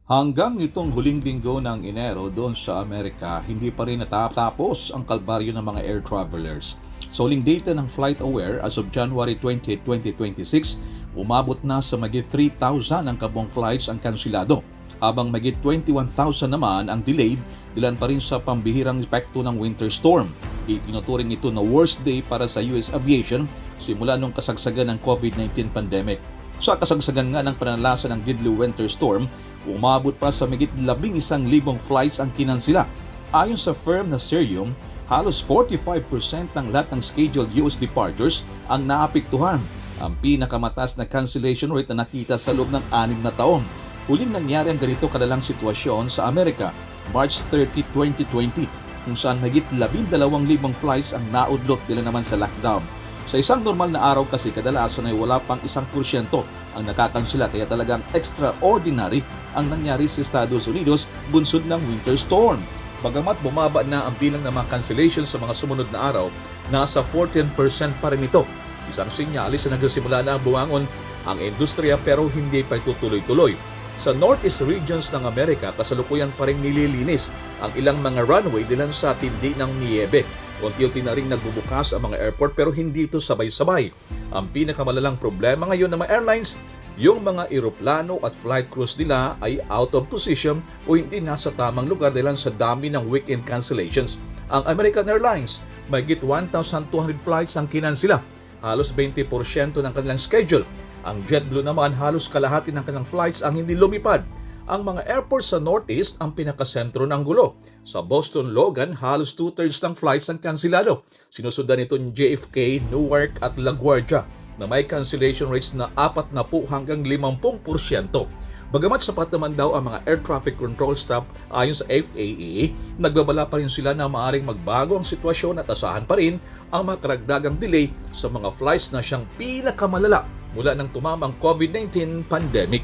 Hanggang nitong huling linggo ng Enero doon sa Amerika, hindi pa rin natatapos ang kalbaryo ng mga air travelers. Sa huling data ng FlightAware as of January 20, 2026, umabot na sa magit 3,000 ang kabong flights ang kansilado, habang magit 21,000 naman ang delayed dilan pa rin sa pambihirang epekto ng winter storm. Itinuturing ito na worst day para sa US aviation simula nung kasagsagan ng COVID-19 pandemic. Sa kasagsagan nga ng pananalasa ng deadly winter storm, umabot pa sa mahigit 11,000 flights ang kinansila. Ayon sa firm na Cirium, halos 45% ng lahat ng scheduled US departures ang naapektuhan, ang pinakamataas na cancellation rate na nakita sa loob ng 6 na taon. Huling nangyari ang ganito kadalang sitwasyon sa Amerika, March 30, 2020, kung saan mahigit 12,000 flights ang naudlot nila naman sa lockdown. Sa isang normal na araw kasi kadalasan ay wala pang 1% ang nakakansela, kaya talagang extraordinary ang nangyari sa Estados Unidos bunsod ng winter storm. Bagamat bumaba na ang bilang ng mga cancellations sa mga sumunod na araw, nasa 14% pa rin ito. Isang sinyalis na nagsimula na bumangon ang industriya pero hindi pa itutuloy-tuloy. Sa Northeast regions ng Amerika, kasalukuyan pa rin nililinis ang ilang mga runway dilan sa tindi ng niyebe. Unti-unti na rin nagbubukas ang mga airport pero hindi ito sabay-sabay. Ang pinakamalalang problema ngayon ng mga airlines, yung mga eroplano at flight crews nila ay out of position o hindi nasa tamang lugar dahil sa dami ng weekend cancellations. Ang American Airlines, mahigit 1,200 flights ang kinansila, halos 20% ng kanilang schedule. Ang JetBlue naman, halos kalahati ng kanilang flights ang hindi lumipad. Ang mga airports sa Northeast ang pinakasentro ng gulo. Sa Boston Logan, halos 2/3 ng flights ang kansilado. Sinusundan ito ng JFK, Newark at LaGuardia na may cancellation rates na 40 hanggang 50%. Bagamat sapat naman daw ang mga air traffic control staff ayon sa FAA, nagbabala pa rin sila na maaaring magbago ang sitwasyon at asahan pa rin ang mga karagdagang delay sa mga flights na siyang pinakamalala mula nang tumama ang COVID-19 pandemic.